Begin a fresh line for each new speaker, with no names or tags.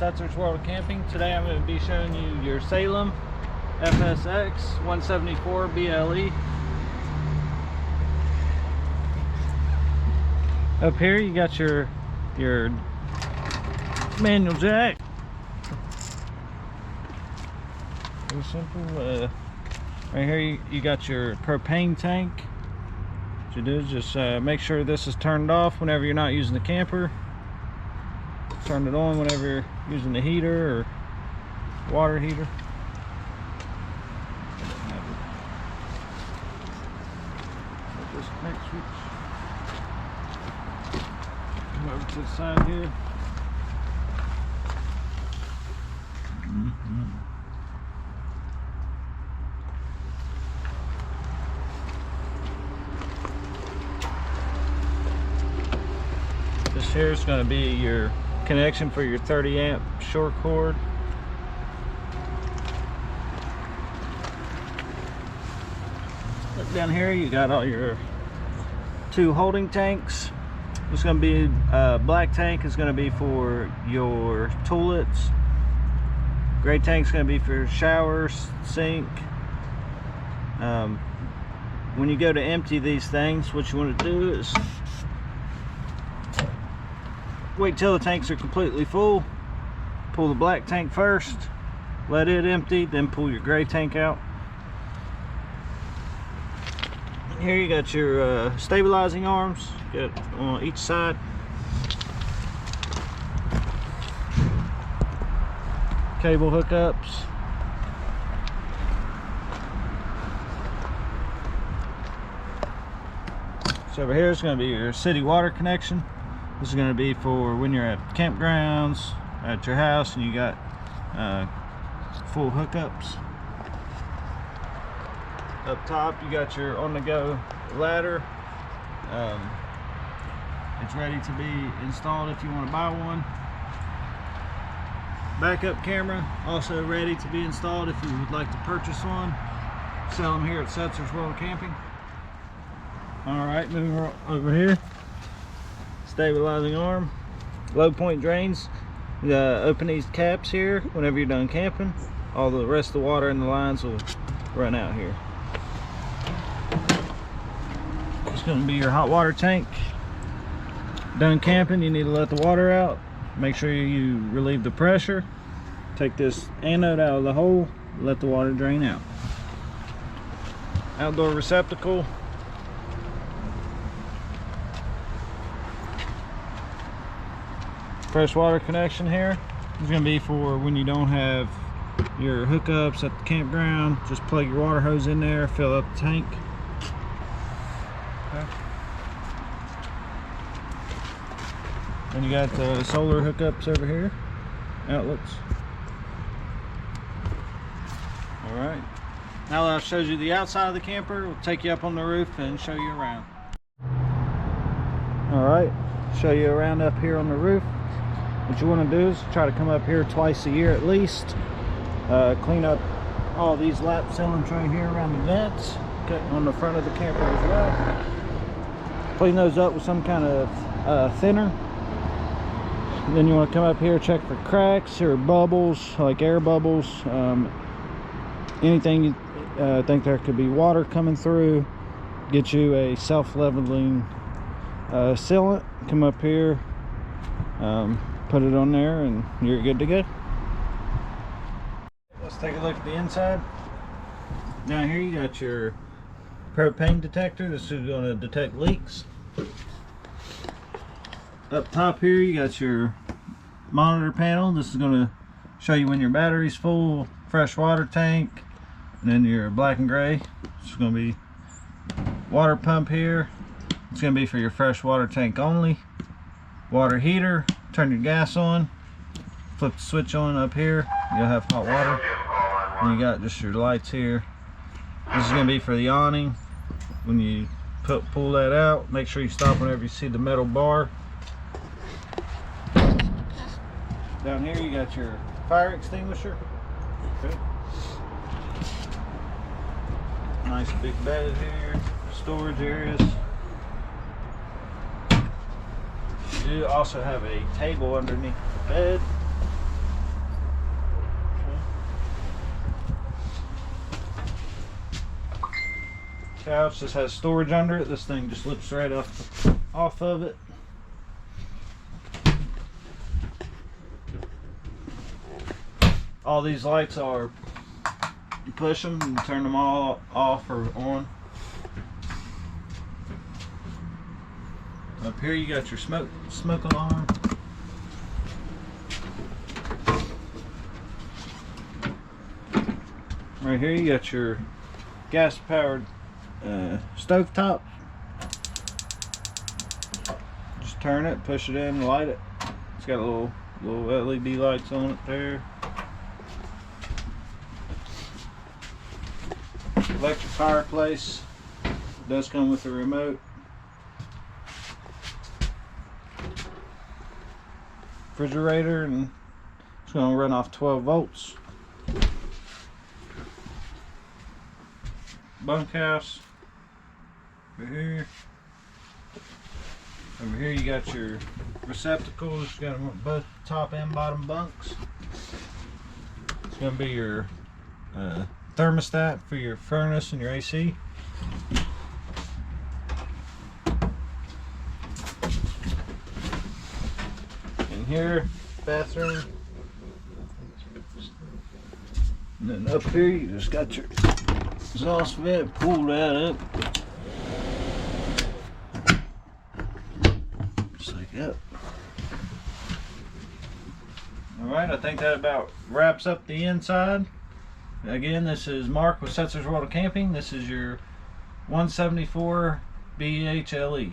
SETZER'S World of Camping. Today I'm going to be showing you your Salem FSX 174 BLE. Up here you got your manual jack. Very simple. Right here you got your propane tank. What you do is just make sure this is turned off whenever you're not using the camper. Turn it on whenever you're using the heater or water heater. Disconnect switch. Come over to the side here. This here is going to be your connection for your 30 amp short cord. Look down here, you got all your two holding tanks. It's going to be black tank is going to be for your toilets. Gray tank is going to be for showers, sink. When you go to empty these things, what you want to do is wait till the tanks are completely full. Pull the black tank first, let it empty, then pull your gray tank out. Here you got your stabilizing arms, got on each side. Cable hookups. So over here is going to be your city water connection. This is going to be for when you're at campgrounds, at your house, and you got full hookups. Up top, you got your on-the-go ladder. It's ready to be installed if you want to buy one. Backup camera, also ready to be installed if you would like to purchase one. Sell them here at SETZER'S World of Camping. All right, moving over here. Stabilizing arm, low point drains. Open these caps here whenever you're done camping. All the rest of the water in the lines will run out here. It's going to be your hot water tank. Done camping, you need to let the water out. Make sure you relieve the pressure. Take this anode out of the hole, let the water drain out. Outdoor receptacle. Fresh water connection here is going to be for when you don't have your hookups at the campground. Just plug your water hose in there, fill up the tank. Okay. Then you got the solar hookups over here, outlets. All right. Now that I've showed you the outside of the camper, we'll take you up on the roof and show you around. All right, show you around up here on the roof. What you want to do is try to come up here twice a year at least. Clean up all these lap ceilings right here around the vents, on the front of the camper as well. Clean those up with some kind of thinner. And then you want to come up here, check for cracks or bubbles, like air bubbles. Anything you think there could be water coming through. Get you a self-leveling sealant. Come up here. Put it on there and you're good to go. Let's take a look at the inside. Down here you got your propane detector. This is going to detect leaks. Up top here you got your monitor panel. This is going to show you when your battery's full, fresh water tank, and then your black and gray. This is going to be water pump here. It's going to be for your fresh water tank only. Water heater. Turn your gas on, flip the switch on up here, you'll have hot water. And you got just your lights here. This is going to be for the awning. When you pull that out, make sure you stop whenever you see the metal bar. Down here you got your fire extinguisher. Okay. Nice big bed here, storage areas. You also have a table underneath the bed. couch. This has storage under it. This thing just lifts right off of it. All these lights are, you push them and turn them all off or on. Up here you got your smoke alarm. Right here you got your gas powered stove top. Just turn it, push it in, light it. It's got a little LED lights on it there. Electric fireplace. It does come with a remote. Refrigerator, and it's going to run off 12 volts. Bunkhouse over here. Over here you got your receptacles. You got them on both top and bottom bunks. It's going to be your thermostat for your furnace and your AC. In here, bathroom. And then up here you just got your exhaust vent. Pull that up. Just like that. Alright, I think that about wraps up the inside. Again, this is Mark with SETZER'S World of Camping. This is your 174 BHLE.